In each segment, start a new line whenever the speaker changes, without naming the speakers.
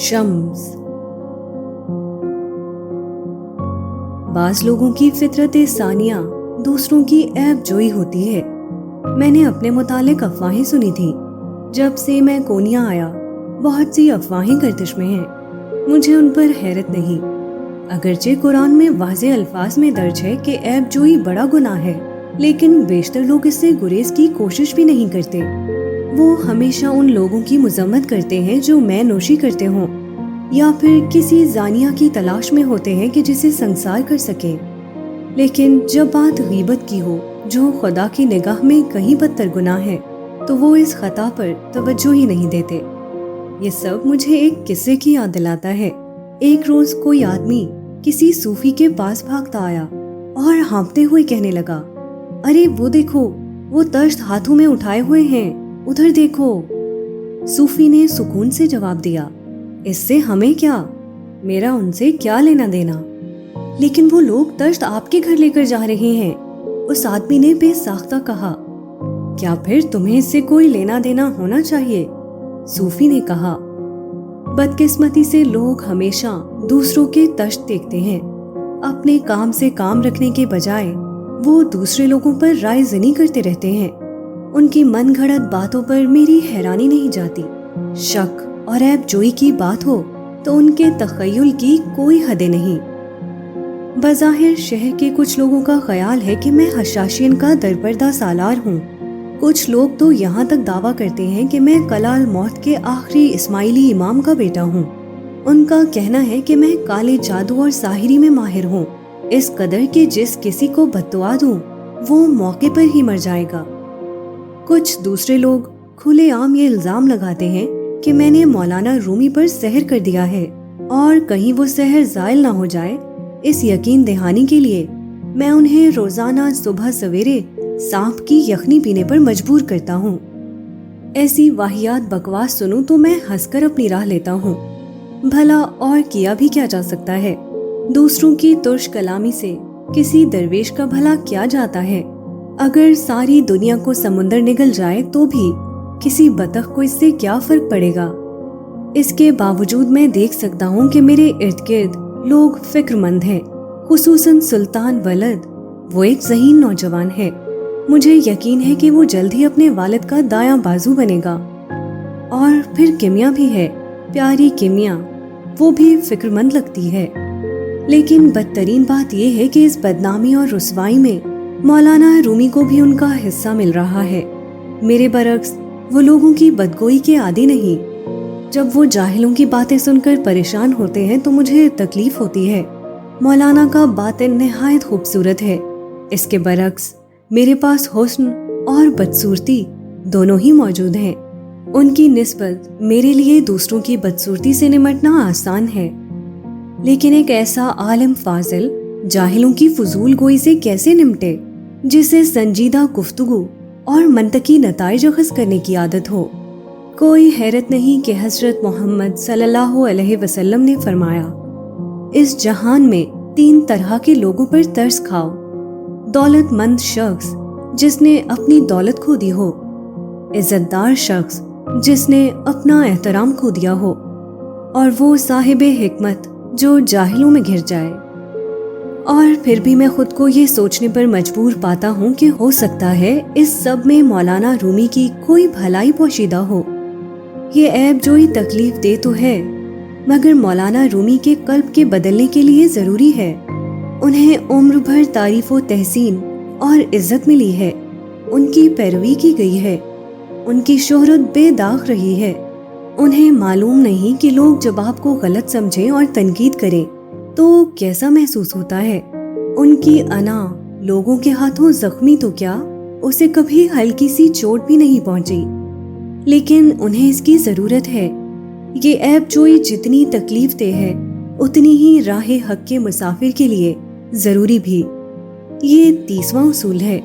شمس۔ بعض لوگوں کی فطرت ثانیہ دوسروں کی عیب جوئی ہوتی ہے۔ میں نے اپنے متعلق افواہیں سنی تھی۔ جب سے میں کونیا آیا بہت سی افواہیں گردش میں ہیں۔ مجھے ان پر حیرت نہیں، اگرچہ قرآن میں واضح الفاظ میں درج ہے کہ عیب جوئی بڑا گناہ ہے، لیکن بیشتر لوگ اس سے گریز کی کوشش بھی نہیں کرتے۔ وہ ہمیشہ ان لوگوں کی مذمت کرتے ہیں جو میں نوشی کرتے ہوں، یا پھر کسی زانیہ کی تلاش میں ہوتے ہیں کہ جسے سنسار کر سکیں۔ لیکن جب بات غیبت کی ہو، جو خدا کی نگاہ میں کہیں بدتر گناہ ہے، تو وہ اس خطا پر توجہ ہی نہیں دیتے۔ یہ سب مجھے ایک قصے کی یاد دلاتا ہے۔ ایک روز کوئی آدمی کسی صوفی کے پاس بھاگتا آیا اور ہانپتے ہوئے کہنے لگا، ارے وہ دیکھو، وہ تشت ہاتھوں میں اٹھائے ہوئے ہیں، ادھر دیکھو۔ صوفی نے سکون سے جواب دیا، اس سے ہمیں کیا، میرا ان سے کیا لینا دینا؟ لیکن وہ لوگ تشت آپ کے گھر لے کر جا رہے ہیں۔ اس آدمی نے بے ساختہ کہا، کیا پھر تمہیں اس سے کوئی لینا دینا ہونا چاہیے؟ صوفی نے کہا، بدقسمتی سے لوگ ہمیشہ دوسروں کے تشت دیکھتے ہیں۔ اپنے کام سے کام رکھنے کے بجائے وہ دوسرے لوگوں پر رائے زنی کرتے رہتے ہیں۔ ان کی من گھڑت باتوں پر میری حیرانی نہیں جاتی۔ شک اور عیب جوئی کی بات ہو تو ان کے تخیل کی کوئی حدیں نہیں۔ بظاہر شہر کے کچھ لوگوں کا خیال ہے کہ میں حشاشین کا درپردہ سالار ہوں۔ کچھ لوگ تو یہاں تک دعویٰ کرتے ہیں کہ میں کلال موت کے آخری اسماعیلی امام کا بیٹا ہوں۔ ان کا کہنا ہے کہ میں کالے جادو اور ساحری میں ماہر ہوں، اس قدر کہ جس کسی کو بددعا دوں وہ موقع پر ہی مر جائے گا۔ کچھ دوسرے لوگ کھلے عام یہ الزام لگاتے ہیں کہ میں نے مولانا رومی پر سحر کر دیا ہے، اور کہیں وہ سحر زائل نہ ہو جائے، اس یقین دہانی کے لیے میں انہیں روزانہ صبح سویرے سانپ کی یخنی پینے پر مجبور کرتا ہوں۔ ایسی واہیات بکواس سنوں تو میں ہنس کر اپنی راہ لیتا ہوں۔ بھلا اور کیا بھی کیا جا سکتا ہے؟ دوسروں کی ترش کلامی سے کسی درویش کا بھلا کیا جاتا ہے؟ اگر ساری دنیا کو سمندر نگل جائے تو بھی کسی بطخ کو اس سے کیا فرق پڑے گا؟ اس کے باوجود میں دیکھ سکتا ہوں کہ میرے ارد گرد لوگ فکر مند ہیں، خصوصاً سلطان ولد۔ وہ ایک ذہین نوجوان ہے۔ مجھے یقین ہے کہ وہ جلد ہی اپنے والد کا دایاں بازو بنے گا۔ اور پھر کیمیا بھی ہے، پیاری کیمیا، وہ بھی فکر مند لگتی ہے۔ لیکن بدترین بات یہ ہے کہ اس بدنامی اور رسوائی میں مولانا رومی کو بھی ان کا حصہ مل رہا ہے۔ میرے برعکس وہ لوگوں کی بدگوئی کے عادی نہیں۔ جب وہ جاہلوں کی باتیں سن کر پریشان ہوتے ہیں تو مجھے تکلیف ہوتی ہے۔ مولانا کا باطن نہایت خوبصورت ہے، اس کے برعکس میرے پاس حسن اور بدصورتی دونوں ہی موجود ہیں۔ ان کی نسبت میرے لیے دوسروں کی بدصورتی سے نمٹنا آسان ہے، لیکن ایک ایسا عالم فاضل جاہلوں کی فضول گوئی سے کیسے نمٹے جسے سنجیدہ گفتگو اور منطقی نتائج اخذ کرنے کی عادت ہو؟ کوئی حیرت نہیں کہ حضرت محمد صلی اللہ علیہ وسلم نے فرمایا، اس جہان میں 3 طرح کے لوگوں پر ترس کھاؤ: دولت مند شخص جس نے اپنی دولت کھو دی ہو، عزت دار شخص جس نے اپنا احترام کھو دیا ہو، اور وہ صاحب حکمت جو جاہلوں میں گھر جائے۔ اور پھر بھی میں خود کو یہ سوچنے پر مجبور پاتا ہوں کہ ہو سکتا ہے اس سب میں مولانا رومی کی کوئی بھلائی پوشیدہ ہو۔ یہ عیب جوئی تکلیف دہ تو ہے، مگر مولانا رومی کے قلب کے بدلنے کے لیے ضروری ہے۔ انہیں عمر بھر تعریف و تحسین اور عزت ملی ہے، ان کی پیروی کی گئی ہے، ان کی شہرت بے داغ رہی ہے۔ انہیں معلوم نہیں کہ لوگ جب آپ کو غلط سمجھیں اور تنقید کریں تو کیسا محسوس ہوتا ہے۔ ان کی انا لوگوں کے ہاتھوں زخمی تو کیا، اسے کبھی ہلکی سی چوٹ بھی نہیں پہنچی، لیکن انہیں اس کی ضرورت ہے۔ یہ عیب جوئی جتنی تکلیف دہ ہے اتنی ہی راہ حق کے مسافر کے لیے ضروری بھی۔ یہ 30واں اصول ہے۔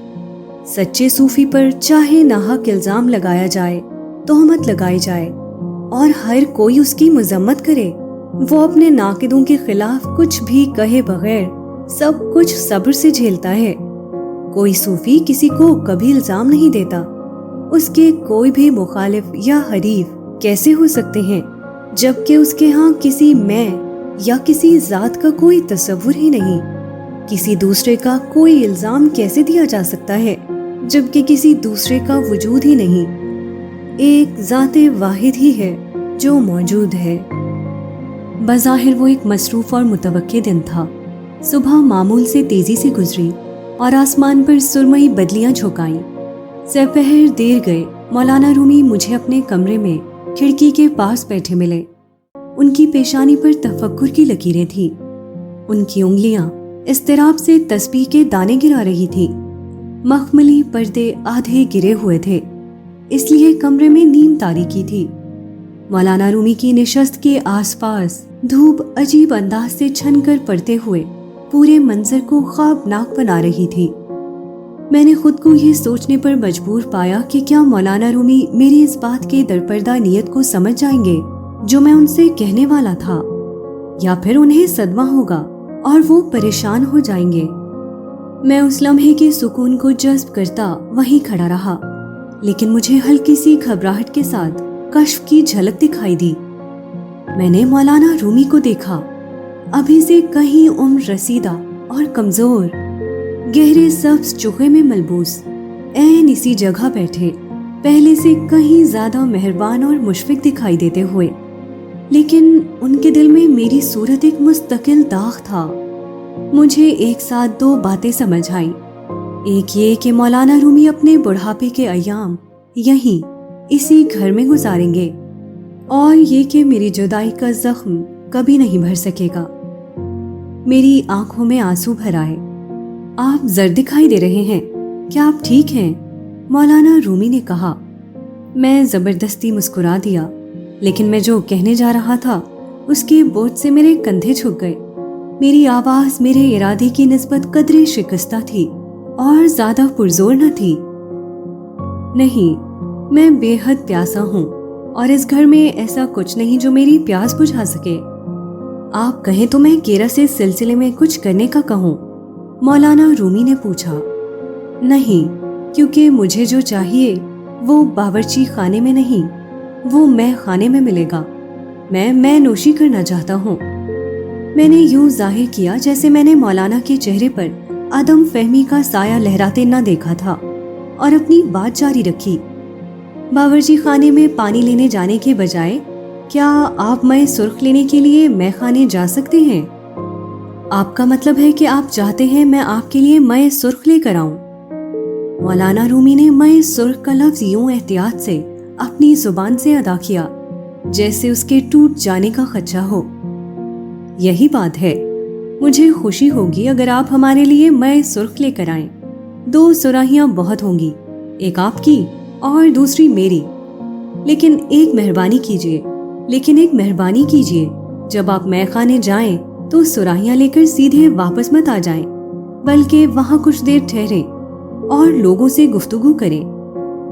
سچے صوفی پر چاہے ناحق الزام لگایا جائے، تہمت لگائی جائے، اور ہر کوئی اس کی مذمت کرے، وہ اپنے ناقدوں کے خلاف کچھ بھی کہے بغیر سب کچھ صبر سے جھیلتا ہے۔ کوئی صوفی کسی کو کبھی الزام نہیں دیتا، اس کے کوئی بھی مخالف یا حریف کیسے ہو سکتے ہیں، جبکہ اس کے ہاں کسی میں یا کسی ذات کا کوئی تصور ہی نہیں۔ کسی دوسرے کا کوئی الزام کیسے دیا جا سکتا ہے جبکہ کسی دوسرے کا وجود ہی نہیں؟ ایک ذات واحد ہی ہے جو موجود ہے۔ بظاہر وہ ایک مصروف اور متوقع دن تھا۔ صبح معمول سے تیزی سے گزری اور آسمان پر سرمئی بدلیاں جھکائیں۔ سپہر دیر گئے مولانا رومی مجھے اپنے کمرے میں کھڑکی کے پاس بیٹھے ملے۔ ان کی پیشانی پر تفکر کی لکیریں تھیں۔ ان کی انگلیاں اضطراب سے تسبیح کے دانے گرا رہی تھیں۔ مخملی پردے آدھے گرے ہوئے تھے، اس لیے کمرے میں نیم تاریکی تھی۔ مولانا رومی کی نشست کے آس پاس دھوپ عجیب انداز سے چھن کر پڑتے ہوئے پورے منظر کو خوابناک بنا رہی تھی۔ میں نے خود کو یہ سوچنے پر مجبور پایا کہ کیا مولانا رومی میری اس بات کے درپردہ نیت کو سمجھ جائیں گے جو میں ان سے کہنے والا تھا، یا پھر انہیں صدمہ ہوگا اور وہ پریشان ہو جائیں گے۔ میں اس لمحے کے سکون کو جذب کرتا وہیں کھڑا رہا، لیکن مجھے ہلکی سی گھبراہٹ کے ساتھ کشف کی جھلک دکھائی دی۔ میں نے مولانا رومی کو دیکھا، ابھی سے کہیں عمر رسیدہ اور کمزور، گہرے سبز چوکھے میں ملبوس، عین اسی جگہ بیٹھے، پہلے سے کہیں زیادہ مہربان اور مشفق دکھائی دیتے ہوئے، لیکن ان کے دل میں میری صورت ایک مستقل داغ تھا۔ مجھے ایک ساتھ دو باتیں سمجھ آئیں۔ ایک یہ کہ مولانا رومی اپنے بڑھاپے کے ایام یہیں اسی گھر میں گزاریں گے، اور یہ کہ میری جدائی کا زخم کبھی نہیں بھر سکے گا۔ میری آنکھوں میں آنسو بھر آئے۔ آپ زرد دکھائی دے رہے ہیں، کیا آپ ٹھیک ہیں؟ مولانا رومی نے کہا۔ میں زبردستی مسکرا دیا، لیکن میں جو کہنے جا رہا تھا اس کے بوجھ سے میرے کندھے جھک گئے۔ میری آواز میرے ارادے کی نسبت قدرے شکستہ تھی اور زیادہ پرزور نہ تھی۔ نہیں، میں بے حد پیاسا ہوں اور اس گھر میں ایسا کچھ نہیں جو میری پیاس بجھا سکے۔ آپ کہیں تو میں کیرا سے سلسلے میں کچھ کرنے کا کہوں؟ مولانا رومی نے پوچھا۔ نہیں، کیونکہ مجھے جو چاہیے وہ باورچی خانے میں نہیں، وہ میں خانے میں ملے گا۔ میں نوشی کرنا چاہتا ہوں۔ میں نے یوں ظاہر کیا جیسے میں نے مولانا کے چہرے پر عدم فہمی کا سایہ لہراتے نہ دیکھا تھا، اور اپنی بات جاری رکھی۔ باورچی خانے میں پانی لینے جانے کے بجائے کیا آپ مے سرخ لینے کے لیے مے خانے جا سکتے ہیں؟ آپ کا مطلب ہے کہ آپ چاہتے ہیں میں آپ کے لیے مے سرخ لے کر آؤں؟ مولانا رومی نے مے سرخ کا لفظ یوں احتیاط سے اپنی زبان سے ادا کیا جیسے اس کے ٹوٹ جانے کا خدشہ ہو۔ یہی بات ہے، مجھے خوشی ہوگی اگر آپ ہمارے لیے مے سرخ لے کر آئیں۔ 2 سراہیاں بہت ہوں گی، ایک آپ کی اور دوسری میری۔ لیکن ایک مہربانی کیجیے، جب آپ مے خانے جائیں تو سراہیاں لے کر سیدھے واپس مت آ جائیں، بلکہ وہاں کچھ دیر ٹھہریں اور لوگوں سے گفتگو کریں۔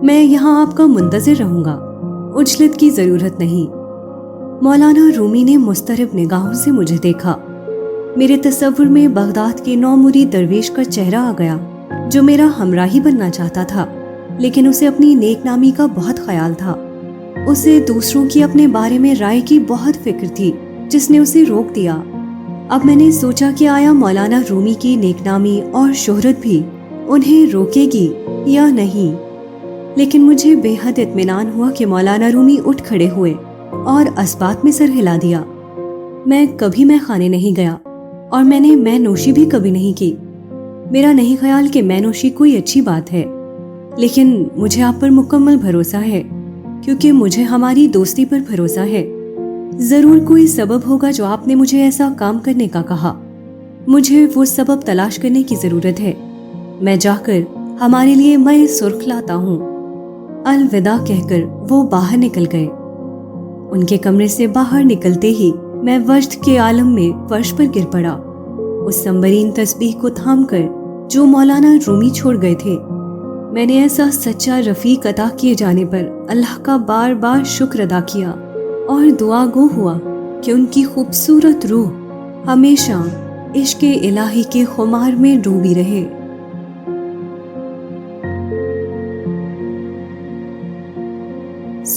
میں یہاں آپ کا منتظر رہوں گا، عجلت کی ضرورت نہیں۔ مولانا رومی نے مضطرب نگاہوں سے مجھے دیکھا۔ میرے تصور میں بغداد کے نومری درویش کا چہرہ آ گیا جو میرا ہمراہی بننا چاہتا تھا، لیکن اسے اپنی نیک نامی کا بہت خیال تھا۔ اسے دوسروں کی اپنے بارے میں رائے کی بہت فکر تھی جس نے اسے روک دیا۔ اب میں نے سوچا کہ آیا مولانا رومی کی نیک نامی اور شہرت بھی انہیں روکے گی یا نہیں، لیکن مجھے بے حد اطمینان ہوا کہ مولانا رومی اٹھ کھڑے ہوئے اور اسبات میں سر ہلا دیا۔ میں کبھی مے خانے نہیں گیا اور میں نے مے نوشی بھی کبھی نہیں کی۔ میرا نہیں خیال کہ مے نوشی کوئی اچھی بات ہے، لیکن مجھے آپ پر مکمل بھروسہ ہے، کیونکہ مجھے ہماری دوستی پر بھروسہ ہے۔ ضرور کوئی سبب ہوگا جو آپ نے مجھے ایسا کام کرنے کا کہا۔ مجھے وہ سبب تلاش کرنے کی ضرورت ہے۔ میں جا کر ہمارے لیے مے سرخ لاتا ہوں۔ الوداع کہہ کر وہ باہر نکل گئے۔ ان کے کمرے سے باہر نکلتے ہی میں وجد کے عالم میں فرش پر گر پڑا۔ اس سمبرین تسبیح کو تھام کر جو مولانا رومی چھوڑ گئے تھے، میں نے ایسا سچا رفیق عطا کیے جانے پر اللہ کا بار بار شکر ادا کیا اور دعا گو ہوا کہ ان کی خوبصورت روح ہمیشہ عشق الہی کے خمار میں ڈوبی رہے۔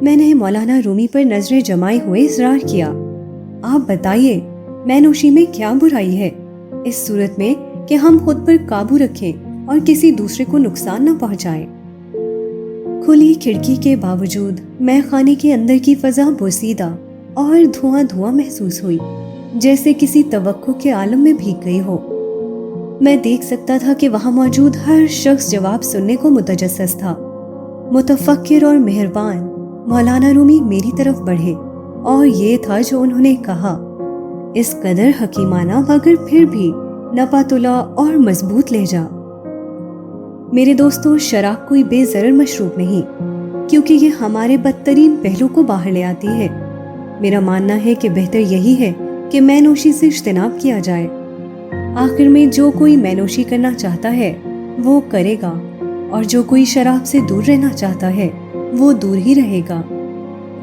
میں نے مولانا رومی پر نظریں جمائے ہوئے اصرار کیا، آپ بتائیے میں نوشی میں کیا برائی ہے، اس صورت میں کہ ہم خود پر قابو رکھیں اور کسی دوسرے کو نقصان نہ پہنچائیں۔ کھلی کھڑکی کے باوجود میں خانے کے اندر کی فضا بوسیدہ اور دھواں دھواں محسوس ہوئی، جیسے کسی توقع کے عالم میں بھیگ گئی ہو۔ میں دیکھ سکتا تھا کہ وہاں موجود ہر شخص جواب سننے کو متجسس تھا۔ متفکر اور مہربان مولانا رومی میری طرف بڑھے اور یہ تھا جو انہوں نے کہا، اس قدر حکیمانہ مگر پھر بھی نپاتلا اور مضبوط لہجہ۔ میرے دوستوں، شراب کوئی بے ضرر مشروب نہیں، کیونکہ یہ ہمارے بدترین پہلو کو باہر لے آتی ہے۔ میرا ماننا ہے کہ بہتر یہی ہے کہ مے نوشی سے اجتناب کیا جائے۔ آخر میں جو کوئی مے نوشی کرنا چاہتا ہے وہ کرے گا، اور جو کوئی شراب سے دور رہنا چاہتا ہے وہ دور ہی رہے گا۔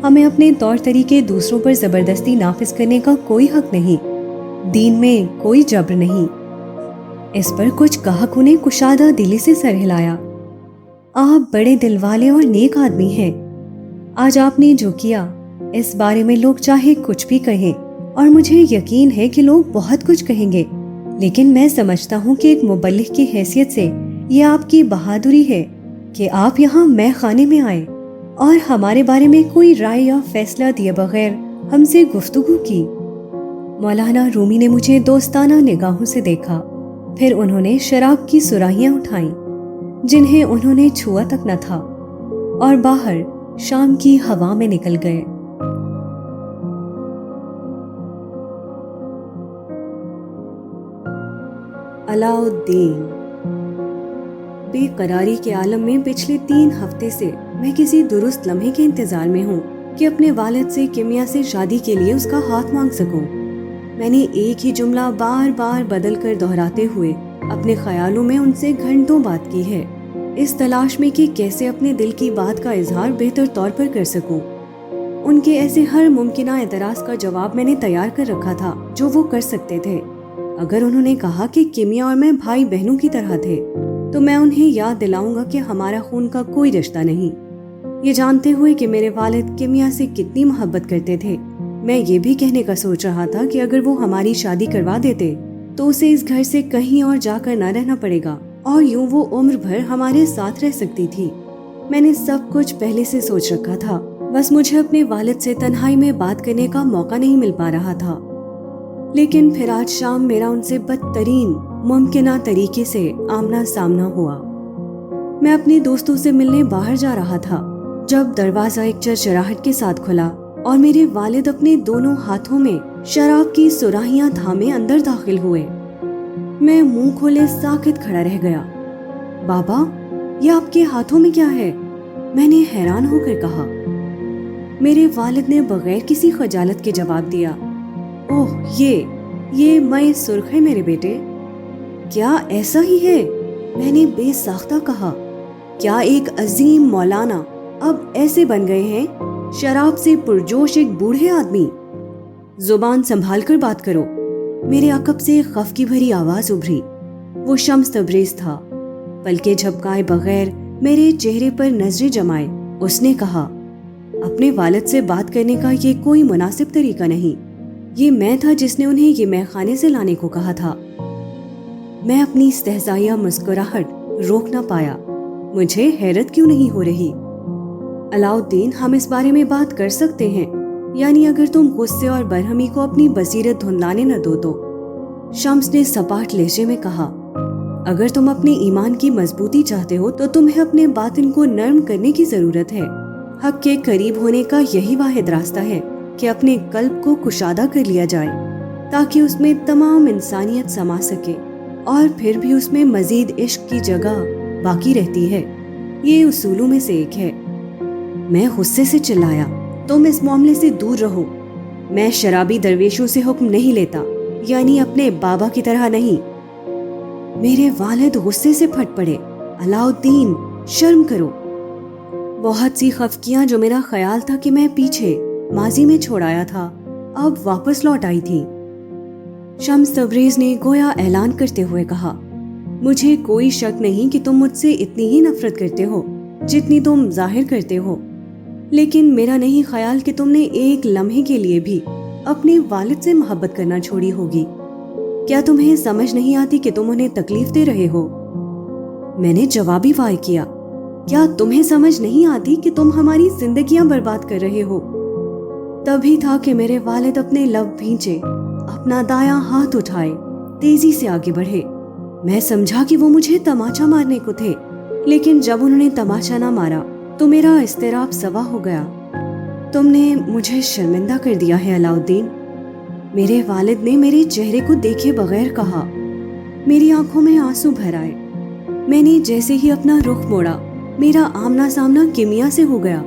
ہمیں اپنے طور طریقے دوسروں پر زبردستی نافذ کرنے کا کوئی حق نہیں، دین میں کوئی جبر نہیں۔ اس پر کچھ گاہکوں نے کشادہ دلی سے سر ہلایا۔ آپ بڑے دل والے اور نیک آدمی ہیں، آج آپ نے جو کیا اس بارے میں لوگ چاہے کچھ بھی کہیں، اور مجھے یقین ہے کہ لوگ بہت کچھ کہیں گے، لیکن میں سمجھتا ہوں کہ ایک مبلغ کی حیثیت سے یہ آپ کی بہادری ہے کہ آپ یہاں مے خانے میں آئے اور ہمارے بارے میں کوئی رائے یا فیصلہ دیے بغیر ہم سے گفتگو کی۔ مولانا رومی نے مجھے دوستانہ نگاہوں سے دیکھا، پھر انہوں نے شراب کی سراہیاں اٹھائیں جنہیں انہوں نے چھوا تک نہ تھا، اور باہر شام کی ہوا میں نکل گئے۔ علاؤالدین۔ بے قراری کے عالم میں پچھلے 3 ہفتے سے میں کسی درست لمحے کے انتظار میں ہوں کہ اپنے والد سے کیمیا سے شادی کے لیے اس کا ہاتھ مانگ سکوں۔ میں نے ایک ہی جملہ بار بار بدل کر دہراتے ہوئے اپنے خیالوں میں ان سے گھنٹوں بات کی ہے، اس تلاش میں کہ کیسے اپنے دل کی بات کا اظہار بہتر طور پر کر سکوں۔ ان کے ایسے ہر ممکنہ اعتراض کا جواب میں نے تیار کر رکھا تھا جو وہ کر سکتے تھے۔ اگر انہوں نے کہا کہ کیمیا اور میں بھائی بہنوں کی طرح تھے، تو میں انہیں یاد دلاؤں گا کہ ہمارا خون کا کوئی رشتہ نہیں۔ یہ جانتے ہوئے کہ میرے والد کیمیا سے کتنی محبت کرتے تھے، میں یہ بھی کہنے کا سوچ رہا تھا کہ اگر وہ ہماری شادی کروا دیتے تو اسے اس گھر سے کہیں اور جا کر نہ رہنا پڑے گا، اور یوں وہ عمر بھر ہمارے ساتھ رہ سکتی تھی۔ میں نے سب کچھ پہلے سے سوچ رکھا تھا، بس مجھے اپنے والد سے تنہائی میں بات کرنے کا موقع نہیں مل پا رہا تھا۔ لیکن پھر آج شام میرا ان سے بدترین ممکنہ طریقے سے آمنا سامنا ہوا۔ میں اپنے دوستوں سے ملنے باہر جا رہا تھا جب دروازہ ایک چرچراہٹ کے ساتھ کھلا اور میرے والد اپنے دونوں ہاتھوں میں شراب کی سراہیاں تھامے اندر داخل ہوئے۔ میں منہ کھولے ساکت کھڑا رہ گیا۔ بابا، یہ آپ کے ہاتھوں میں کیا ہے؟ میں نے حیران ہو کر کہا۔ میرے والد نے بغیر کسی خجالت کے جواب دیا، اوہ، یہ مے سرخ ہے میرے بیٹے۔ کیا ایسا ہی ہے؟ میں نے بے ساختہ کہا۔ کیا ایک عظیم مولانا اب ایسے بن گئے ہیں؟ شراب سے پرجوش ایک بوڑھے آدمی۔ زبان سنبھال کر بات کرو۔ میرے عقب سے خف کی بھری آواز ابھری۔ وہ شمس تبریز تھا۔ پلکیں جھپکائے بغیر میرے چہرے پر نظریں جمائے اس نے کہا، اپنے والد سے بات کرنے کا یہ کوئی مناسب طریقہ نہیں۔ یہ میں تھا جس نے انہیں یہ مے خانے سے لانے کو کہا تھا۔ میں اپنی استہزائیہ مسکراہٹ روک نہ پایا۔ مجھے حیرت کیوں نہیں ہو رہی؟ علاؤالدین، ہم اس بارے میں بات کر سکتے ہیں، یعنی اگر تم غصے اور برہمی کو اپنی بصیرت دھندلانے نہ دو تو۔ شمس نے سپاٹ لہجے میں کہا، اگر تم اپنے ایمان کی مضبوطی چاہتے ہو تو تمہیں اپنے باطن کو نرم کرنے کی ضرورت ہے۔ حق کے قریب ہونے کا یہی واحد راستہ ہے کہ اپنے قلب کو کشادہ کر لیا جائے تاکہ اس میں تمام انسانیت سما سکے، اور پھر بھی اس میں مزید عشق کی جگہ باقی رہتی ہے۔ یہ اصولوں میں سے ایک ہے۔ میں غصے سے چلایا، تم اس معاملے سے دور رہو۔ میں شرابی درویشوں سے حکم نہیں لیتا، یعنی اپنے بابا کی طرح نہیں۔ میرے والد غصے سے پھٹ پڑے۔ علاؤالدین، شرم کرو۔ بہت سی خفقیاں جو میرا خیال تھا کہ میں پیچھے ماضی میں چھوڑ آیا تھا اب واپس لوٹ آئی تھی۔ شمس تبریز نے گویا اعلان کرتے ہوئے کہا، مجھے کوئی شک نہیں کہ تم مجھ سے اتنی ہی نفرت کرتے ہو جتنی تم ظاہر کرتے ہو۔ لیکن میرا نہیں خیال کہ تم نے ایک لمحے کے لیے بھی اپنے والد سے محبت کرنا چھوڑی ہوگی۔ کیا تمہیں سمجھ نہیں آتی کہ تم انہیں تکلیف دے رہے ہو؟ میں نے جوابی وار کیا، کیا تمہیں سمجھ نہیں آتی کہ تم ہماری زندگیاں برباد کر رہے ہو؟ تبھی تھا کہ میرے والد اپنے لب بھینچے، اپنا دایاں ہاتھ اٹھائے، تیزی سے آگے بڑھے۔ میں سمجھا کہ وہ مجھے تماچا مارنے کو تھے، لیکن جب انہوں نے تماچا نہ مارا تو میرا اضطراب سوا ہو گیا۔ تم نے مجھے شرمندہ کر دیا ہے علاؤالدین، میرے والد نے میرے چہرے کو دیکھے بغیر کہا۔ میری آنکھوں میں آنسو بھر آئے۔ میں نے جیسے ہی اپنا رخ موڑا، میرا آمنا سامنا کیمیا سے ہو گیا۔